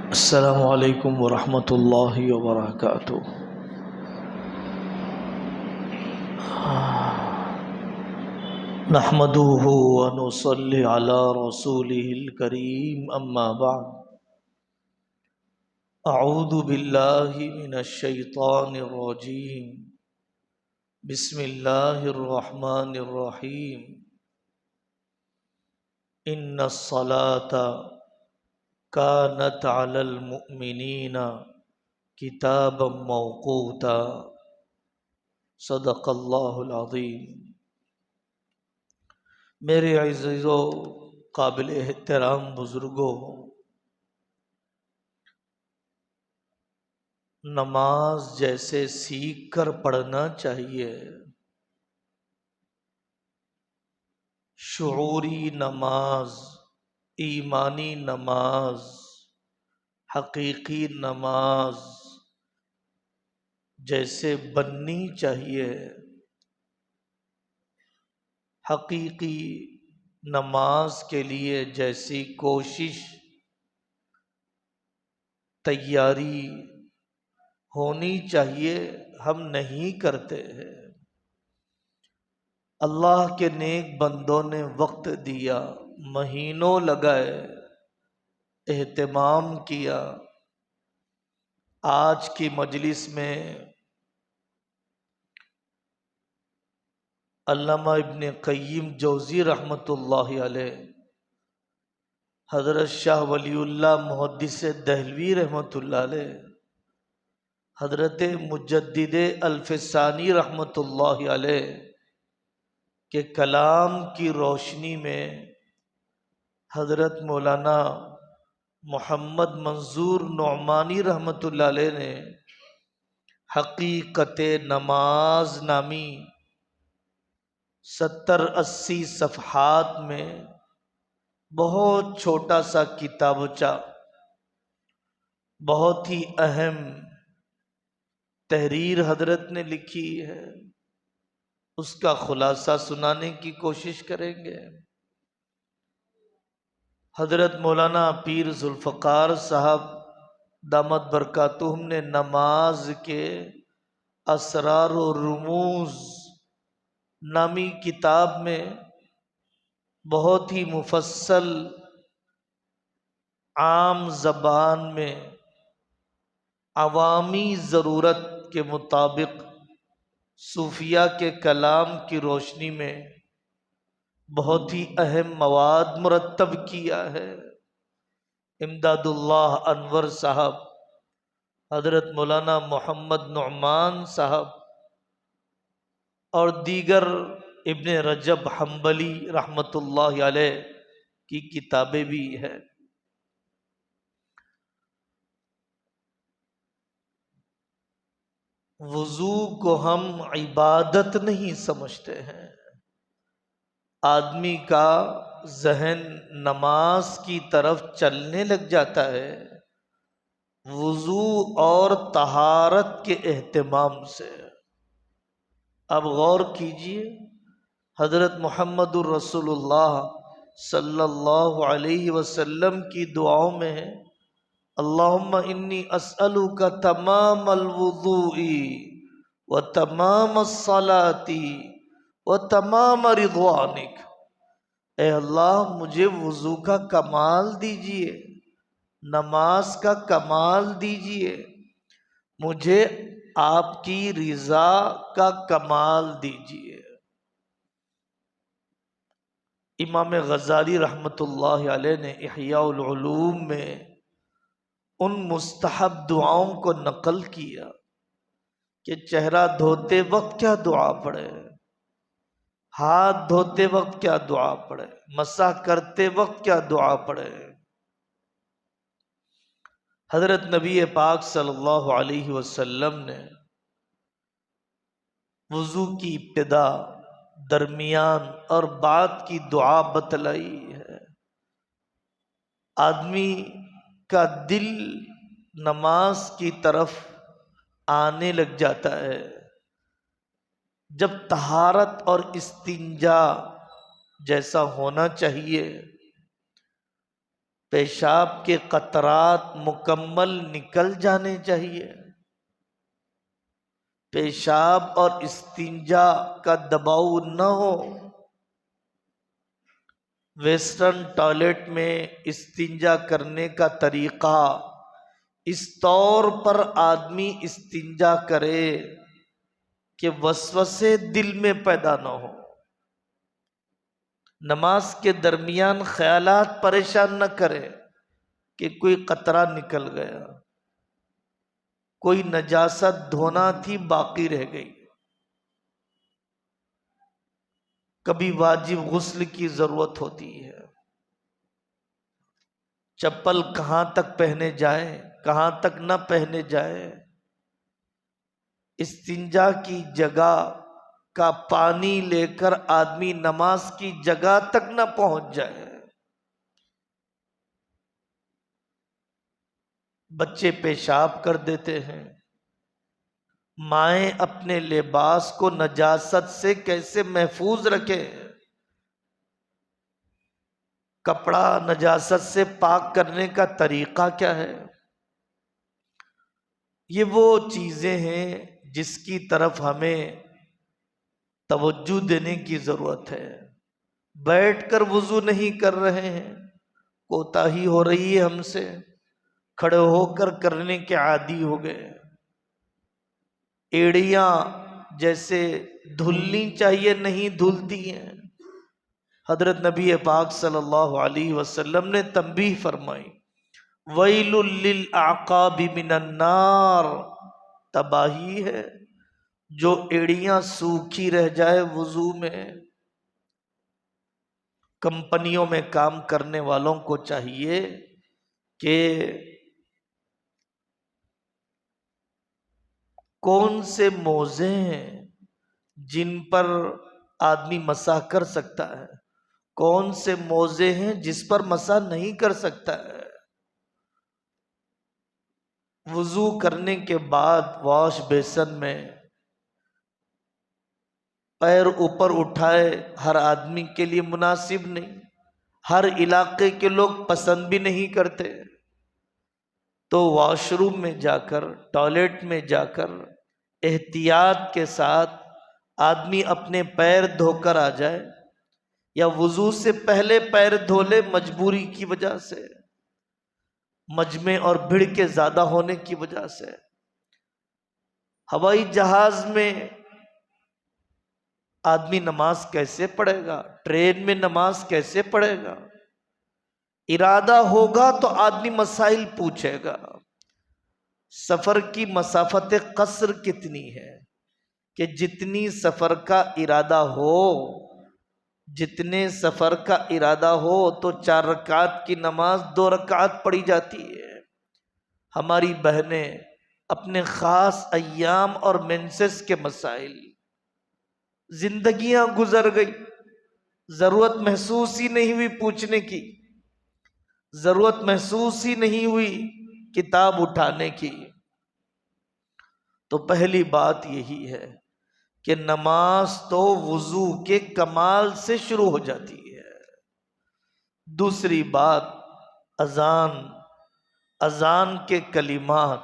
السلام علیکم ورحمۃ اللہ وبرکاتہ۔ نحمده ونصلي على رسوله الكريم اما بعد، اعوذ باللہ من الشیطان الرجیم، بسم اللہ الرحمن الرحیم۔ ان الصلاة كانت على المؤمنین کتابا موقوتا، صدق اللہ العظیم۔ میرے عزیزو، قابل احترام بزرگوں، نماز جیسے سیکھ کر پڑھنا چاہیے، شعوری نماز، ایمانی نماز، حقیقی نماز جیسے بننی چاہیے، حقیقی نماز کے لیے جیسی کوشش، تیاری ہونی چاہیے ہم نہیں کرتے ہیں۔ اللہ کے نیک بندوں نے وقت دیا، مہینوں لگائے، اہتمام کیا۔ آج کی مجلس میں علامہ ابن قیم جوزی رحمۃ اللہ علیہ، حضرت شاہ ولی اللہ محدث دہلوی رحمۃ اللہ علیہ، حضرت مجدد الفسانی رحمۃ اللہ علیہ کے کلام کی روشنی میں حضرت مولانا محمد منظور نعمانی رحمۃ اللہ علیہ نے حقیقت نماز نامی 70-80 صفحات میں بہت چھوٹا سا کتابچہ، بہت ہی اہم تحریر حضرت نے لکھی ہے، اس کا خلاصہ سنانے کی کوشش کریں گے۔ حضرت مولانا پیر ذوالفقار صاحب دامت برکاتہم نے نماز کے اسرار و رموز نامی کتاب میں بہت ہی مفصل عام زبان میں عوامی ضرورت کے مطابق صوفیہ کے کلام کی روشنی میں بہت ہی اہم مواد مرتب کیا ہے۔ امداد اللہ انور صاحب، حضرت مولانا محمد نعمان صاحب اور دیگر ابن رجب حنبلی رحمۃ اللہ علیہ کی کتابیں بھی ہیں۔ وضو کو ہم عبادت نہیں سمجھتے ہیں، آدمی کا ذہن نماز کی طرف چلنے لگ جاتا ہے وضو اور طہارت کے اہتمام سے۔ اب غور کیجئے، حضرت محمد الرسول اللہ صلی اللہ علیہ وسلم کی دعاؤں میں ہے، اللہم انی اسألک تمام الوضوء و تمام الصلاة و تمام رضوانک، اے اللہ مجھے وضو کا کمال دیجئے، نماز کا کمال دیجئے، مجھے آپ کی رضا کا کمال دیجئے۔ امام غزالی رحمۃ اللہ علیہ نے احیاء العلوم میں ان مستحب دعاؤں کو نقل کیا کہ چہرہ دھوتے وقت کیا دعا پڑھے، ہاتھ دھوتے وقت کیا دعا پڑھے، مسح کرتے وقت کیا دعا پڑھے۔ حضرت نبی پاک صلی اللہ علیہ وسلم نے وضو کی ابتدا، درمیان اور بعد کی دعا بتلائی ہے۔ آدمی کا دل نماز کی طرف آنے لگ جاتا ہے جب طہارت اور استنجا جیسا ہونا چاہیے پیشاب کے قطرات مکمل نکل جانے چاہیے، پیشاب اور استنجا کا دباؤ نہ ہو۔ ویسٹرن ٹوائلٹ میں استنجا کرنے کا طریقہ اس طور پر آدمی استنجا کرے کہ وسوسے دل میں پیدا نہ ہو، نماز کے درمیان خیالات پریشان نہ کرے کہ کوئی قطرہ نکل گیا، کوئی نجاست دھونا تھی باقی رہ گئی، کبھی واجب غسل کی ضرورت ہوتی ہے، چپل کہاں تک پہنے جائے کہاں تک نہ پہنے جائے، استنجا کی جگہ کا پانی لے کر آدمی نماز کی جگہ تک نہ پہنچ جائے۔ بچے پیشاب کر دیتے ہیں، مائیں اپنے لباس کو نجاست سے کیسے محفوظ رکھیں، کپڑا نجاست سے پاک کرنے کا طریقہ کیا ہے؟ یہ وہ چیزیں ہیں جس کی طرف ہمیں توجہ دینے کی ضرورت ہے۔ بیٹھ کر وضو نہیں کر رہے ہیں، کوتاہی ہو رہی ہے ہم سے، کھڑے ہو کر کرنے کے عادی ہو گئے، ایڑیاں جیسے دھلنی چاہیے نہیں دھلتی ہیں۔ حضرت نبی پاک صلی اللہ علیہ وسلم نے تنبیہ فرمائی، ویل للأعقاب من النار، تباہی ہے جو ایڑیاں سوکھی رہ جائے وضو میں۔ کمپنیوں میں کام کرنے والوں کو چاہیے کہ کون سے موزے ہیں جن پر آدمی مسح کر سکتا ہے، کون سے موزے ہیں جس پر مسح نہیں کر سکتا ہے۔ وضو کرنے کے بعد واش بیسن میں پیر اوپر اٹھائے ہر آدمی کے لیے مناسب نہیں، ہر علاقے کے لوگ پسند بھی نہیں کرتے، تو واش روم میں جا کر ٹوائلٹ میں جا کر احتیاط کے ساتھ آدمی اپنے پیر دھو کر آ جائے، یا وضو سے پہلے پیر دھو لے مجبوری کی وجہ سے، مجمع اور بھیڑ کے زیادہ ہونے کی وجہ سے۔ ہوائی جہاز میں آدمی نماز کیسے پڑھے گا، ٹرین میں نماز کیسے پڑھے گا؟ ارادہ ہوگا تو آدمی مسائل پوچھے گا۔ سفر کی مسافت قصر کتنی ہے کہ جتنی سفر کا ارادہ ہو، جتنے سفر کا ارادہ ہو تو 4 رکعت کی نماز 2 رکعت پڑھی جاتی ہے۔ ہماری بہنیں اپنے خاص ایام اور منسس کے مسائل، زندگیاں گزر گئی، ضرورت محسوس ہی نہیں ہوئی پوچھنے کی، ضرورت محسوس ہی نہیں ہوئی کتاب اٹھانے کی۔ تو پہلی بات یہی ہے کہ نماز تو وضو کے کمال سے شروع ہو جاتی ہے۔ دوسری بات اذان کے کلمات،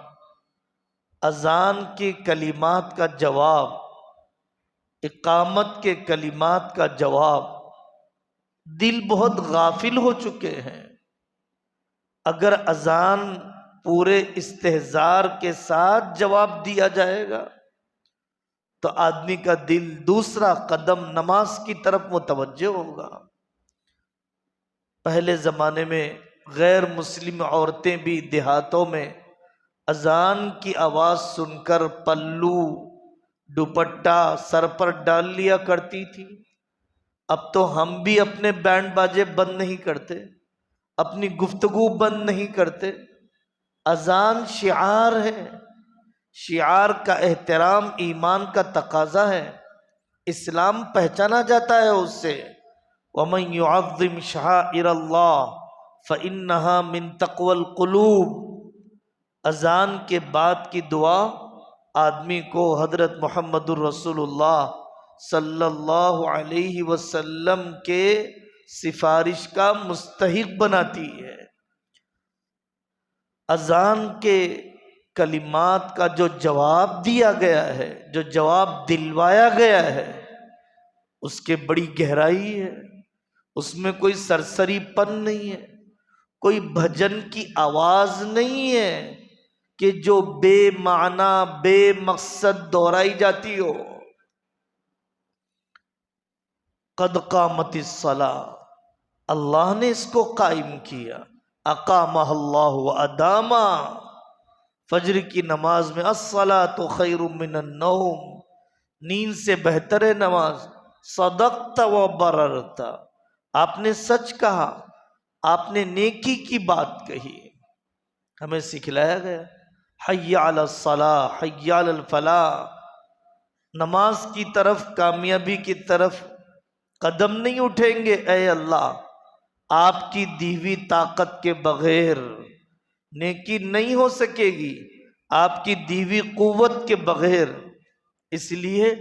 اذان کے کلمات کا جواب، اقامت کے کلمات کا جواب، دل بہت غافل ہو چکے ہیں۔ اگر اذان پورے استحضار کے ساتھ جواب دیا جائے گا تو آدمی کا دل دوسرا قدم نماز کی طرف متوجہ ہوگا۔ پہلے زمانے میں غیر مسلم عورتیں بھی دیہاتوں میں اذان کی آواز سن کر پلو دوپٹہ سر پر ڈال لیا کرتی تھی۔ اب تو ہم بھی اپنے بینڈ باجے بند نہیں کرتے، اپنی گفتگو بند نہیں کرتے۔ اذان شعار ہے، شعار کا احترام ایمان کا تقاضا ہے، اسلام پہچانا جاتا ہے اس سے۔ وَمَن يُعَظِّمْ شَعَائِرَ اللَّهِ فَإِنَّهَا مِن تَقْوَى الْقُلُوبِ۔ اذان کے بعد کی دعا آدمی کو حضرت محمد الرسول اللہ صلی اللہ علیہ وسلم کے سفارش کا مستحق بناتی ہے۔ اذان کے کلمات کا جو جواب دیا گیا ہے، جو جواب دلوایا گیا ہے، اس کے بڑی گہرائی ہے، اس میں کوئی سرسری پن نہیں ہے، کوئی بھجن کی آواز نہیں ہے کہ جو بے معنی بے مقصد دہرائی جاتی ہو۔ قد قامت الصلاۃ، اللہ نے اس کو قائم کیا، اقامہ اللہ و ادامہ۔ فجر کی نماز میں الصلاۃ خیر من النوم، نیند سے بہتر ہے نماز۔ صدقت و بررت، آپ نے سچ کہا، آپ نے نیکی کی بات کہی۔ ہمیں سکھلایا گیا حی علی الصلاۃ حی علی الفلاح، نماز کی طرف، کامیابی کی طرف قدم نہیں اٹھیں گے اے اللہ آپ کی دی ہوئی طاقت کے بغیر، نیکی نہیں ہو سکے گی آپ کی دی ہوئی قوت کے بغیر۔ اس لیے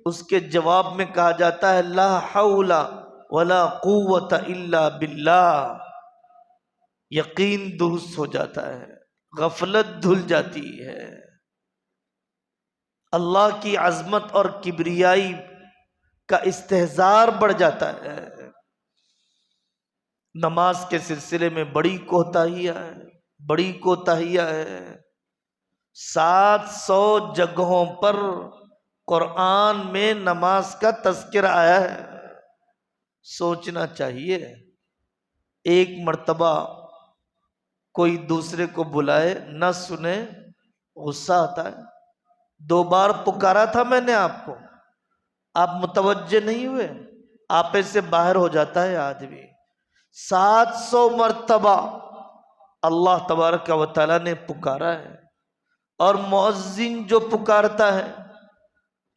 اس کے جواب میں کہا جاتا ہے لا حول ولا قوت الا باللہ، یقین درست ہو جاتا ہے، غفلت دھل جاتی ہے، اللہ کی عظمت اور کبریائی کا استحضار بڑھ جاتا ہے۔ نماز کے سلسلے میں بڑی کوتاہیاں ہیں، بڑی کوتاہیاں ہیں۔ 700 جگہوں پر قرآن میں نماز کا تذکرہ آیا ہے۔ سوچنا چاہیے، ایک مرتبہ کوئی دوسرے کو بلائے نہ سنے غصہ آتا ہے۔ 2 بار پکارا تھا میں نے آپ کو، آپ متوجہ نہیں ہوئے، آپے سے باہر ہو جاتا ہے آدمی۔ 700 مرتبہ اللہ تبارک و تعالیٰ نے پکارا ہے، اور مؤذن جو پکارتا ہے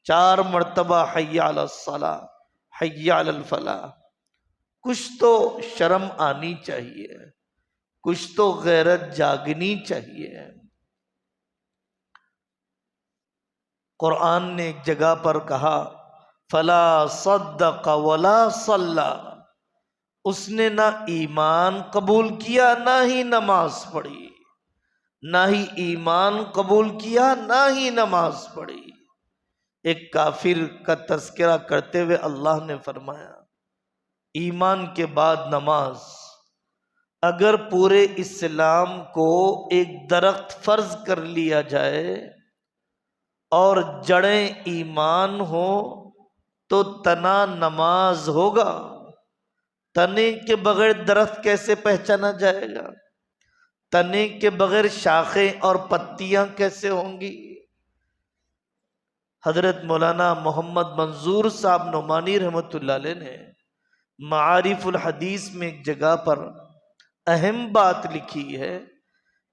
4 مرتبہ حی علی الصلاۃ حی علی الفلاح، کچھ تو شرم آنی چاہیے، کچھ تو غیرت جاگنی چاہیے۔ قرآن نے ایک جگہ پر کہا فلا صدق ولا صلی، اس نے نہ ایمان قبول کیا نہ ہی نماز پڑھی، نہ ہی ایمان قبول کیا نہ ہی نماز پڑھی۔ ایک کافر کا تذکرہ کرتے ہوئے اللہ نے فرمایا ایمان کے بعد نماز، اگر پورے اسلام کو ایک درخت فرض کر لیا جائے اور جڑیں ایمان ہو تو تنا نماز ہوگا، تنے کے بغیر درخت کیسے پہچانا جائے گا؟ تنے کے بغیر شاخیں اور پتیاں کیسے ہوں گی؟ حضرت مولانا محمد منظور صاحب نعمانی رحمۃ اللہ علیہ نے معارف الحدیث میں ایک جگہ پر اہم بات لکھی ہے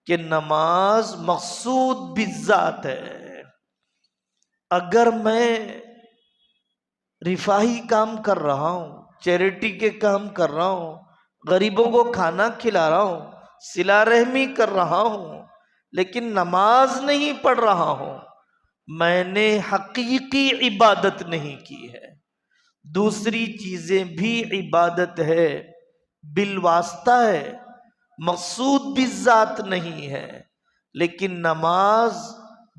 کہ نماز مقصود بالذات ہے۔ اگر میں رفاہی کام کر رہا ہوں، چیریٹی کے کام کر رہا ہوں، غریبوں کو کھانا کھلا رہا ہوں، صلہ رحمی کر رہا ہوں، لیکن نماز نہیں پڑھ رہا ہوں، میں نے حقیقی عبادت نہیں کی ہے۔ دوسری چیزیں بھی عبادت ہے، بالواسطہ ہے، مقصود بالذات نہیں ہے، لیکن نماز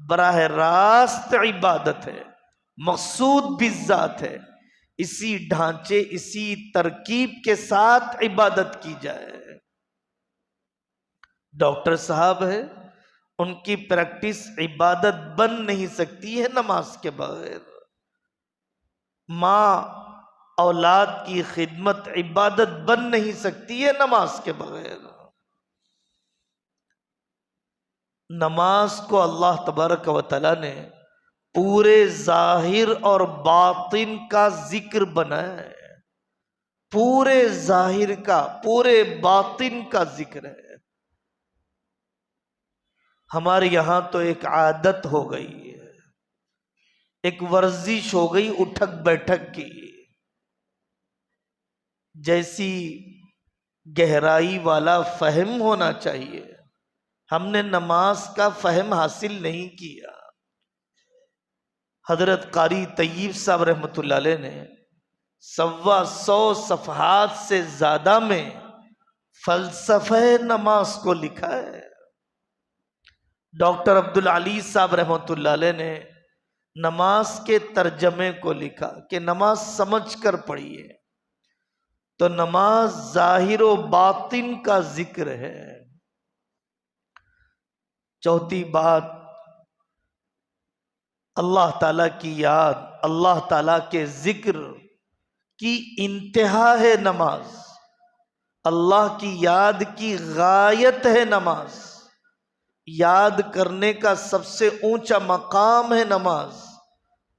براہ راست عبادت ہے، مقصود بالذات ہے۔ اسی ڈھانچے، اسی ترکیب کے ساتھ عبادت کی جائے۔ ڈاکٹر صاحب ہے، ان کی پریکٹس عبادت بن نہیں سکتی ہے نماز کے بغیر۔ ماں اولاد کی خدمت عبادت بن نہیں سکتی ہے نماز کے بغیر۔ نماز کو اللہ تبارک و تعالیٰ نے پورے ظاہر اور باطن کا ذکر بنایا ہے، پورے ظاہر کا، پورے باطن کا ذکر ہے۔ ہمارے یہاں تو ایک عادت ہو گئی ہے، ایک ورزش ہو گئی اٹھک بیٹھک کی، جیسی گہرائی والا فہم ہونا چاہیے ہم نے نماز کا فہم حاصل نہیں کیا۔ حضرت قاری طیب صاحب رحمۃ اللہ علیہ نے 125 صفحات سے زیادہ میں فلسفہ نماز کو لکھا ہے۔ ڈاکٹر عبدالعلی صاحب رحمۃ اللہ علیہ نے نماز کے ترجمے کو لکھا کہ نماز سمجھ کر پڑھیے، تو نماز ظاہر و باطن کا ذکر ہے۔ چوتھی بات، اللہ تعالیٰ کی یاد، اللہ تعالیٰ کے ذکر کی انتہا ہے نماز، اللہ کی یاد کی غایت ہے نماز، یاد کرنے کا سب سے اونچا مقام ہے نماز۔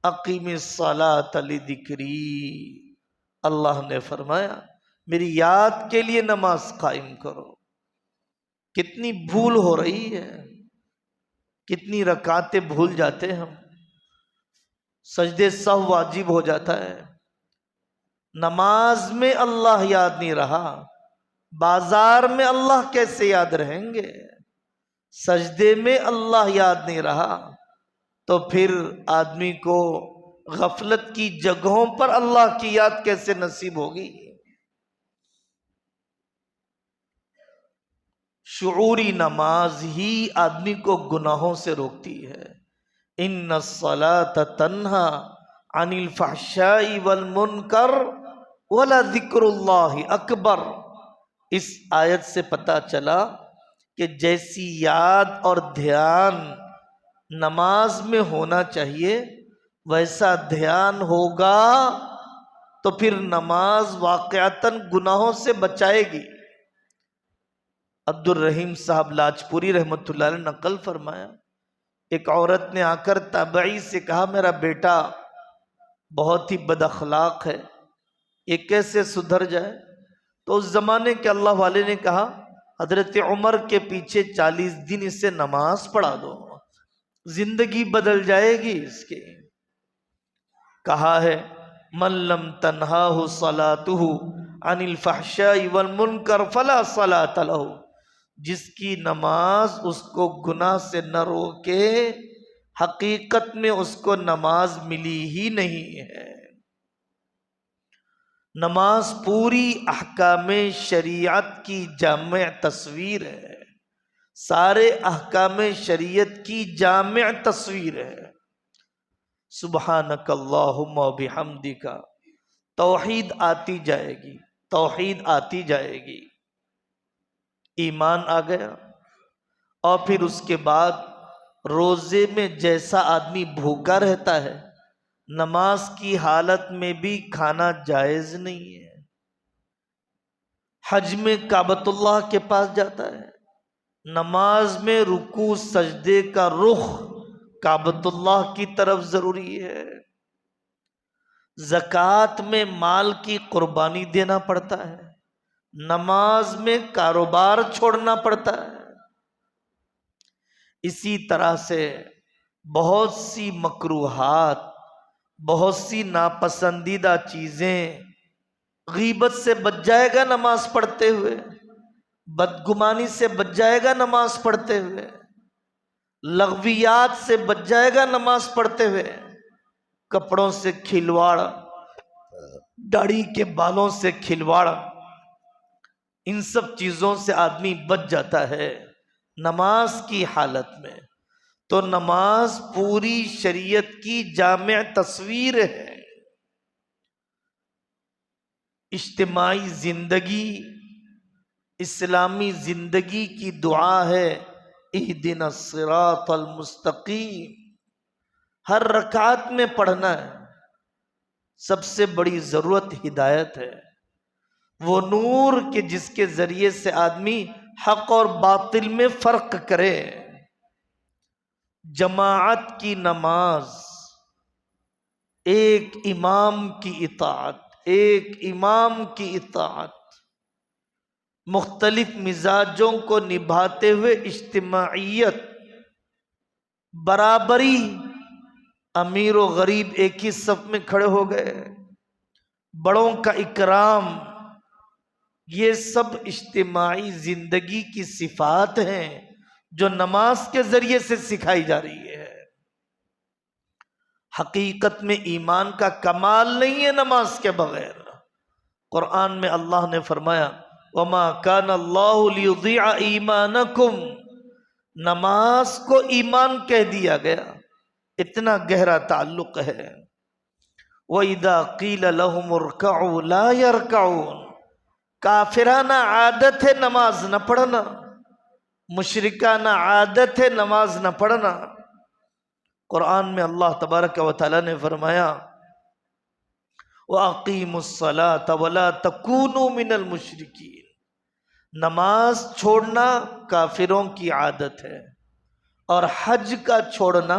اقیم الصلاۃ لذکری، اللہ نے فرمایا میری یاد کے لیے نماز قائم کرو۔ کتنی بھول ہو رہی ہے، کتنی رکعتیں بھول جاتے ہم، سجدے سہو واجب ہو جاتا ہے، نماز میں اللہ یاد نہیں رہا، بازار میں اللہ کیسے یاد رہیں گے؟ سجدے میں اللہ یاد نہیں رہا تو پھر آدمی کو غفلت کی جگہوں پر اللہ کی یاد کیسے نصیب ہوگی؟ شعوری نماز ہی آدمی کو گناہوں سے روکتی ہے۔ ان الصلاۃ تنہا عن الفحشاء والمنکر ولذکر اللہ اکبر۔ اس آیت سے پتہ چلا کہ جیسی یاد اور دھیان نماز میں ہونا چاہیے ویسا دھیان ہوگا تو پھر نماز واقعتاً گناہوں سے بچائے گی۔ عبد الرحیم صاحب لاجپوری رحمۃ اللہ علیہ نقل فرمایا، ایک عورت نے آ کر تابعی سے کہا میرا بیٹا بہت ہی بد اخلاق ہے، یہ کیسے سدھر جائے؟ تو اس زمانے کے اللہ والے نے کہا حضرت عمر کے پیچھے 40 دن اسے نماز پڑھا دو، زندگی بدل جائے گی اس کی۔ کہا ہے من لم تنہاہ صلاتہ عن الفحشاء والمنکر فلا صلاۃ لہ، جس کی نماز اس کو گناہ سے نہ روکے حقیقت میں اس کو نماز ملی ہی نہیں ہے۔ نماز پوری احکام شریعت کی جامع تصویر ہے، سارے احکام شریعت کی جامع تصویر ہے۔ سبحانک اللہم و بحمدک، توحید آتی جائے گی، توحید آتی جائے گی، ایمان آ گیا، اور پھر اس کے بعد روزے میں جیسا آدمی بھوکا رہتا ہے نماز کی حالت میں بھی کھانا جائز نہیں ہے۔ حج میں کعبۃ اللہ کے پاس جاتا ہے، نماز میں رکوع سجدے کا رخ کعبۃ اللہ کی طرف ضروری ہے۔ زکوٰۃ میں مال کی قربانی دینا پڑتا ہے، نماز میں کاروبار چھوڑنا پڑتا ہے۔ اسی طرح سے بہت سی مکروہات، بہت سی ناپسندیدہ چیزیں، غیبت سے بچ جائے گا نماز پڑھتے ہوئے، بدگمانی سے بچ جائے گا نماز پڑھتے ہوئے، لغویات سے بچ جائے گا نماز پڑھتے ہوئے، کپڑوں سے کھلواڑ، داڑھی کے بالوں سے کھلواڑ، ان سب چیزوں سے آدمی بچ جاتا ہے نماز کی حالت میں۔ تو نماز پوری شریعت کی جامع تصویر ہے۔ اجتماعی زندگی، اسلامی زندگی کی دعا ہے اہدنا الصراط المستقیم، ہر رکعت میں پڑھنا ہے۔ سب سے بڑی ضرورت ہدایت ہے، وہ نور کہ جس کے ذریعے سے آدمی حق اور باطل میں فرق کرے۔ جماعت کی نماز، ایک امام کی اطاعت، ایک امام کی اطاعت، مختلف مزاجوں کو نبھاتے ہوئے اجتماعیت، برابری، امیر و غریب ایک ہی صف میں کھڑے ہو گئے، بڑوں کا اکرام، یہ سب اجتماعی زندگی کی صفات ہیں جو نماز کے ذریعے سے سکھائی جا رہی ہے۔ حقیقت میں ایمان کا کمال نہیں ہے نماز کے بغیر۔ قرآن میں اللہ نے فرمایا وَمَا كَانَ اللَّهُ لِيُضِيعَ إِيمَانَكُمْ، نماز کو ایمان کہہ دیا گیا، اتنا گہرا تعلق ہے۔ وَإِذَا قِيلَ لَهُمُ ارْكَعُوا لَا يَرْكَعُونَ، کافرانہ عادت ہے نماز نہ پڑھنا، مشرکانہ عادت ہے نماز نہ پڑھنا۔ قرآن میں اللہ تبارک و تعالیٰ نے فرمایا وَأَقِيمُوا الصَّلَاةَ وَلَا تَكُونُوا مِنَ الْمُشْرِكِينَ، نماز چھوڑنا کافروں کی عادت ہے، اور حج کا چھوڑنا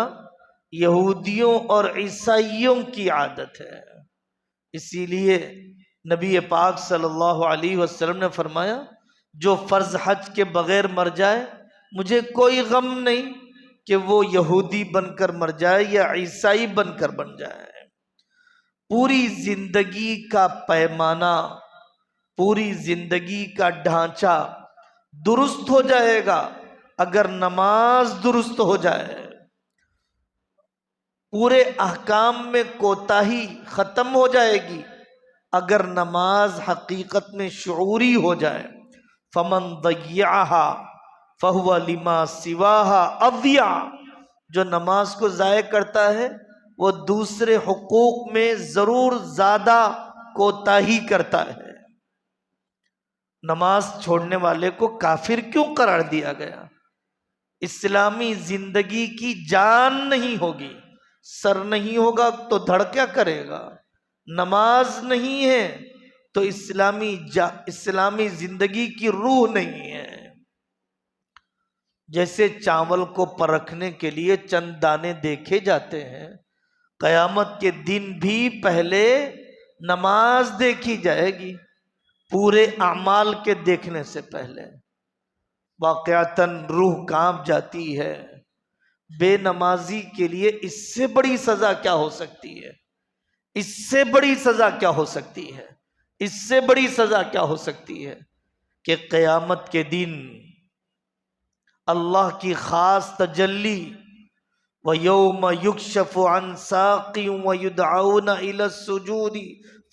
یہودیوں اور عیسائیوں کی عادت ہے۔ اسی لیے نبی پاک صلی اللہ علیہ وسلم نے فرمایا جو فرض حج کے بغیر مر جائے مجھے کوئی غم نہیں کہ وہ یہودی بن کر مر جائے یا عیسائی بن کر بن جائے۔ پوری زندگی کا پیمانہ، پوری زندگی کا ڈھانچہ درست ہو جائے گا اگر نماز درست ہو جائے، پورے احکام میں کوتاہی ختم ہو جائے گی اگر نماز حقیقت میں شعوری ہو جائے۔ فمن ضیعها فہو لما سواها اضیع، جو نماز کو ضائع کرتا ہے وہ دوسرے حقوق میں ضرور زیادہ کوتاہی کرتا ہے۔ نماز چھوڑنے والے کو کافر کیوں قرار دیا گیا؟ اسلامی زندگی کی جان نہیں ہوگی، سر نہیں ہوگا تو دھڑ کیا کرے گا؟ نماز نہیں ہے تو اسلامی زندگی کی روح نہیں ہے۔ جیسے چاول کو پرکھنے کے لیے چند دانے دیکھے جاتے ہیں، قیامت کے دن بھی پہلے نماز دیکھی جائے گی پورے اعمال کے دیکھنے سے پہلے۔ واقعتاً روح کانپ جاتی ہے۔ بے نمازی کے لیے اس سے بڑی سزا کیا ہو سکتی ہے؟ اس سے بڑی سزا کیا ہو سکتی ہے؟ اس سے بڑی سزا کیا ہو سکتی ہے کہ قیامت کے دن اللہ کی خاص تجلی وَيَوْمَ يُكْشَفُ عَنْ سَاقٍ وَيُدْعَوْنَ إِلَى السُّجُودِ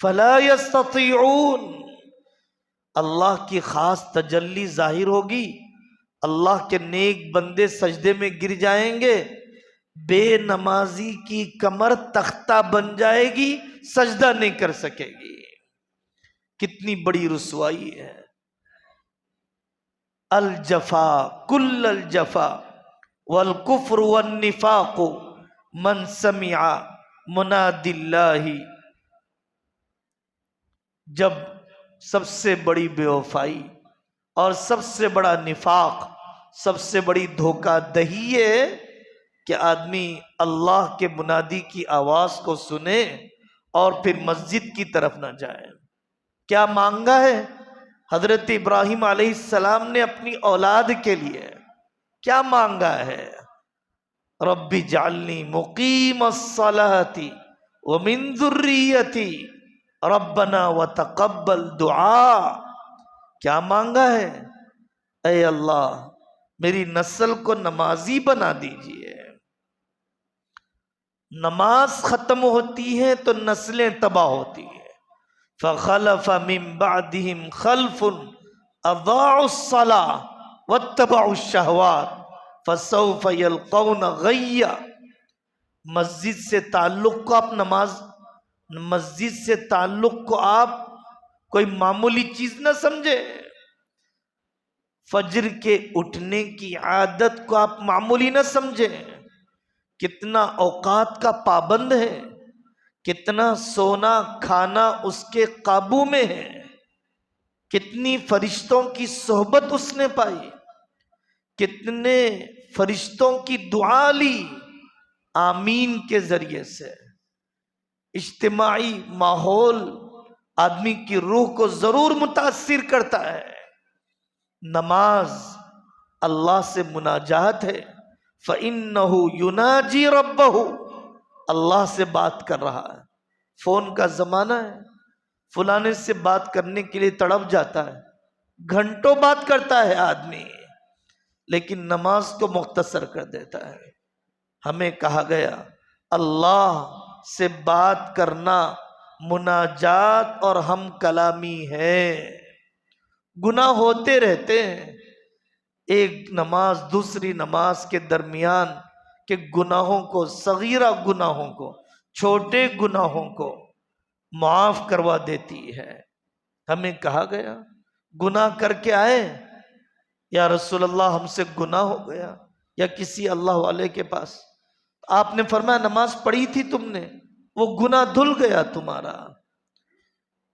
فَلَا يَسْتَطِيعُونَ، اللہ کی خاص تجلی ظاہر ہوگی، اللہ کے نیک بندے سجدے میں گر جائیں گے، بے نمازی کی کمر تختہ بن جائے گی، سجدہ نہیں کر سکے گی۔ کتنی بڑی رسوائی ہے۔ الجفا کل الجفا والکفر والنفاق من سمع منادی اللہ، جب سب سے بڑی بے وفائی اور سب سے بڑا نفاق، سب سے بڑی دھوکہ دہی ہے کہ آدمی اللہ کے منادی کی آواز کو سنے اور پھر مسجد کی طرف نہ جائے۔ کیا مانگا ہے حضرت ابراہیم علیہ السلام نے اپنی اولاد کے لیے؟ کیا مانگا ہے؟ رب اجعلنی مقیم الصلاۃ ومن ذریتی ربنا وتقبل دعا۔ کیا مانگا ہے؟ اے اللہ میری نسل کو نمازی بنا دیجئے۔ نماز ختم ہوتی ہے تو نسلیں تباہ ہوتی ہیں۔ فخلف من بعدهم خلف اضاعوا الصلاة واتبعوا الشہوات فسوف یلقون غیا۔ مسجد سے تعلق کو آپ کوئی معمولی چیز نہ سمجھے، فجر کے اٹھنے کی عادت کو آپ معمولی نہ سمجھیں۔ کتنا اوقات کا پابند ہے، کتنا سونا کھانا اس کے قابو میں ہے، کتنی فرشتوں کی صحبت اس نے پائی، کتنے فرشتوں کی دعا لی آمین کے ذریعے سے۔ اجتماعی ماحول آدمی کی روح کو ضرور متاثر کرتا ہے۔ نماز اللہ سے مناجات ہے، فَإِنَّهُ يُنَاجِي رَبَّهُ، اللہ سے بات کر رہا ہے۔ فون کا زمانہ ہے، فلانے سے بات کرنے کے لیے تڑپ جاتا ہے، گھنٹوں بات کرتا ہے آدمی، لیکن نماز کو مختصر کر دیتا ہے۔ ہمیں کہا گیا اللہ سے بات کرنا مناجات اور ہم کلامی ہے۔ گناہ ہوتے رہتے ہیں، ایک نماز دوسری نماز کے درمیان کے گناہوں کو، صغیرہ گناہوں کو، چھوٹے گناہوں کو معاف کروا دیتی ہے۔ ہمیں کہا گیا گناہ کر کے آئے، یا رسول اللہ ہم سے گناہ ہو گیا، یا کسی اللہ والے کے پاس، آپ نے فرمایا نماز پڑھی تھی تم نے، وہ گناہ دھل گیا تمہارا۔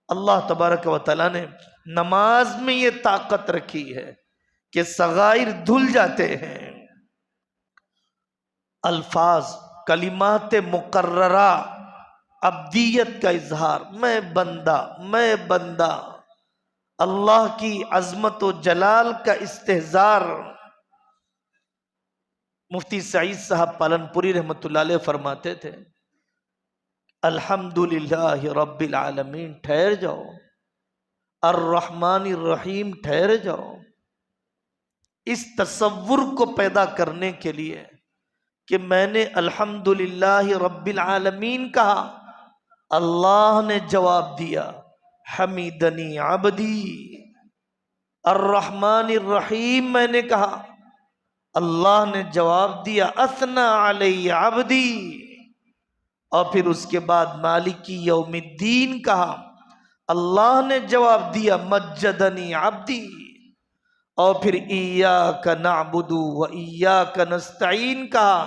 اللہ تبارک و تعالیٰ نے نماز میں یہ طاقت رکھی ہے کہ صغائر دھل جاتے ہیں۔ الفاظ، کلمات مقررہ، عبدیت کا اظہار، میں بندہ، اللہ کی عظمت و جلال کا استحضار۔ مفتی سعید صاحب پالن پوری رحمۃ اللہ علیہ فرماتے تھے الحمدللہ رب العالمین ٹھہر جاؤ، الرحمن الرحیم ٹھہر جاؤ، اس تصور کو پیدا کرنے کے لیے کہ میں نے الحمدللہ رب العالمین کہا، اللہ نے جواب دیا حمیدنی عبدی۔ الرحمن الرحیم میں نے کہا، اللہ نے جواب دیا اثنا علی عبدی۔ اور پھر اس کے بعد مالکی یوم الدین کہا، اللہ نے جواب دیا مجدنی عبدی۔ اور پھر ایاک نعبد و ایاک نستعین کہا،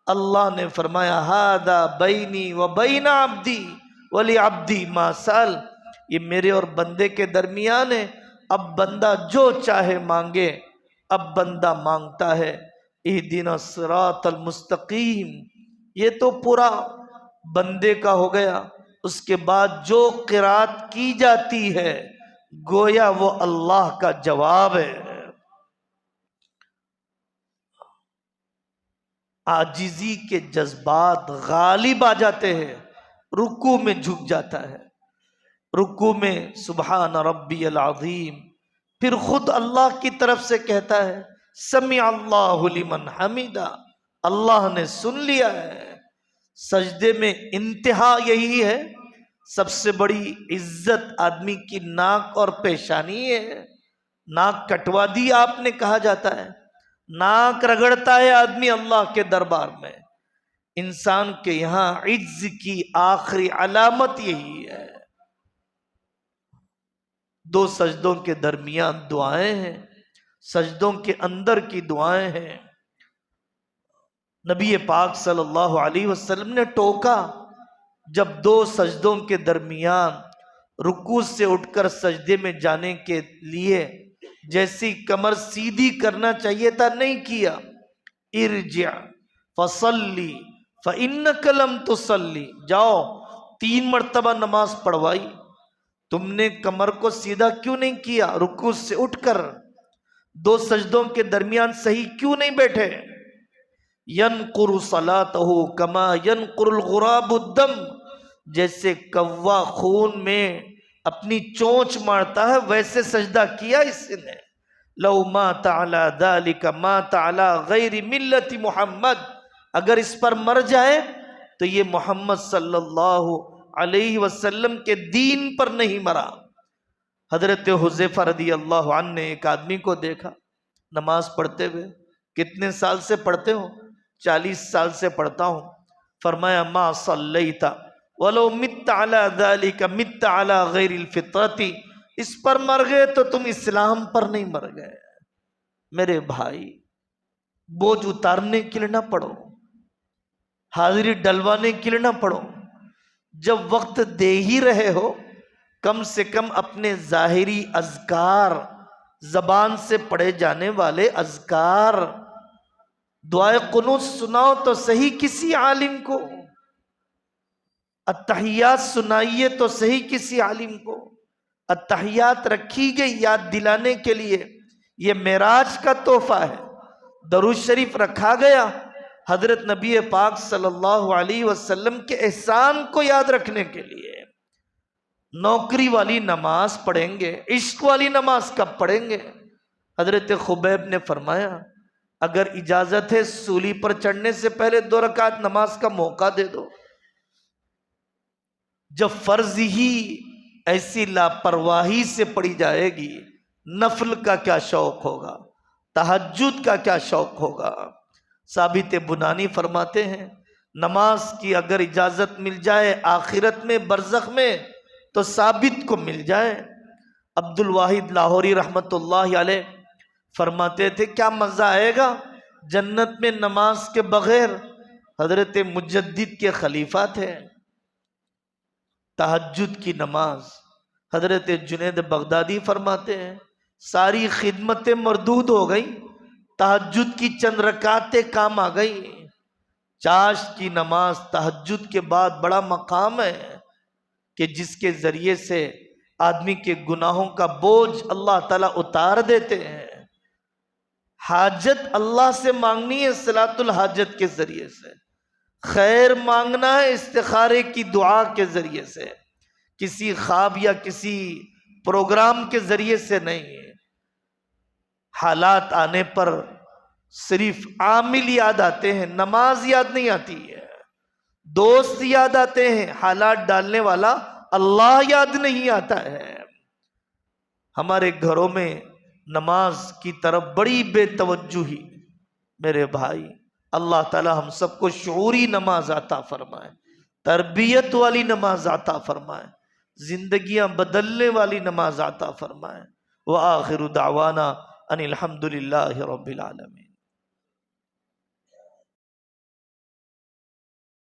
اللہ نے فرمایا ھذا بینی و بین عبدی ولعبدی ما سأل، یہ میرے اور بندے کے درمیان ہے، اب بندہ جو چاہے مانگے، اب بندہ مانگتا ہے اہدنا الصراط المستقیم۔ یہ تو پورا بندے کا ہو گیا، اس کے بعد جو قرات کی جاتی ہے گویا وہ اللہ کا جواب ہے۔ عاجزی کے جذبات غالب آ جاتے ہیں، رکوع میں جھک جاتا ہے، رکوع میں سبحان ربی العظیم، پھر خود اللہ کی طرف سے کہتا ہے سمع اللہ لمن حمیدہ، اللہ نے سن لیا ہے۔ سجدے میں انتہا یہی ہے، سب سے بڑی عزت آدمی کی ناک اور پیشانی ہے، ناک کٹوا دی آپ نے کہا جاتا ہے، ناک رگڑتا ہے آدمی اللہ کے دربار میں۔ انسان کے یہاں عجز کی آخری علامت یہی ہے۔ دو سجدوں کے درمیان دعائیں ہیں، سجدوں کے اندر کی دعائیں ہیں۔ نبی پاک صلی اللہ علیہ وسلم نے ٹوکا جب دو سجدوں کے درمیان رکوع سے اٹھ کر سجدے میں جانے کے لیے جیسی کمر سیدھی کرنا چاہیے تھا نہیں کیا، ارجع فصلی فإنک لم تصلی، جاؤ 3 مرتبہ نماز پڑھوائی، تم نے کمر کو سیدھا کیوں نہیں کیا؟ رکوع سے اٹھ کر 2 سجدوں کے درمیان صحیح کیوں نہیں بیٹھے؟ ینقر صلاتہ کما ینقر الغراب الدم، جیسے کوا خون میں اپنی چونچ مارتا ہے ویسے سجدہ کیا اس نے۔ لو مات علی ذلک مات علی غیر ملت محمد، اگر اس پر مر جائے تو یہ محمد صلی اللہ علیہ وسلم کے دین پر نہیں مرا۔ حضرت حذیفہ رضی اللہ عنہ نے ایک آدمی کو دیکھا نماز پڑھتے ہوئے، کتنے سال سے پڑھتے ہو؟ 40 سال سے پڑھتا ہوں۔ فرمایا ما صلیت ولو مت علی ذلک مت علی غیر الفطرۃ، اس پر مر گئے تو تم اسلام پر نہیں مر گئے۔ میرے بھائی بوجھ اتارنے کے لیے نہ پڑھو، حاضری ڈلوانے کے لیے نہ پڑھو، جب وقت دے ہی رہے ہو کم سے کم اپنے ظاہری اذکار، زبان سے پڑھے جانے والے اذکار، دعائے قنوت سناؤ تو صحیح کسی عالم کو، التحیات سنائیے تو صحیح کسی عالم کو۔ التحیات رکھی گئی یاد دلانے کے لیے، یہ معراج کا تحفہ ہے۔ درود شریف رکھا گیا حضرت نبی پاک صلی اللہ علیہ وسلم کے احسان کو یاد رکھنے کے لیے۔ نوکری والی نماز پڑھیں گے، عشق والی نماز کب پڑھیں گے؟ حضرت خبیب نے فرمایا اگر اجازت ہے سولی پر چڑھنے سے پہلے 2 رکعت نماز کا موقع دے دو۔ جب فرض ہی ایسی لاپرواہی سے پڑھی جائے گی، نفل کا کیا شوق ہوگا؟ تہجد کا کیا شوق ہوگا۔ ثابت بنانی فرماتے ہیں نماز کی اگر اجازت مل جائے آخرت میں برزخ میں تو ثابت کو مل جائے۔ عبد الواحد لاہوری رحمت اللہ علیہ فرماتے تھے کیا مزہ آئے گا جنت میں نماز کے بغیر۔ حضرت مجدد کے خلیفہ تھے۔ تہجد کی نماز، حضرت جنید بغدادی فرماتے ہیں ساری خدمتیں مردود ہو گئی، تہجد کی چند رکعتیں کام آ گئی۔ چاشت کی نماز تہجد کے بعد بڑا مقام ہے کہ جس کے ذریعے سے آدمی کے گناہوں کا بوجھ اللہ تعالیٰ اتار دیتے ہیں۔ حاجت اللہ سے مانگنی ہے صلاۃ الحاجت کے ذریعے سے، خیر مانگنا ہے استخارے کی دعا کے ذریعے سے، کسی خواب یا کسی پروگرام کے ذریعے سے نہیں۔ حالات آنے پر صرف عامل یاد آتے ہیں، نماز یاد نہیں آتی ہے، دوست یاد آتے ہیں، حالات ڈالنے والا اللہ یاد نہیں آتا ہے۔ ہمارے گھروں میں نماز کی طرف بڑی بے توجہی، میرے بھائی اللہ تعالی ہم سب کو شعوری نماز عطا فرمائے، تربیت والی نماز عطا فرمائے، زندگیاں بدلنے والی نماز عطا فرمائے۔ وآخر دعوانا ان الحمد للہ رب العالمین۔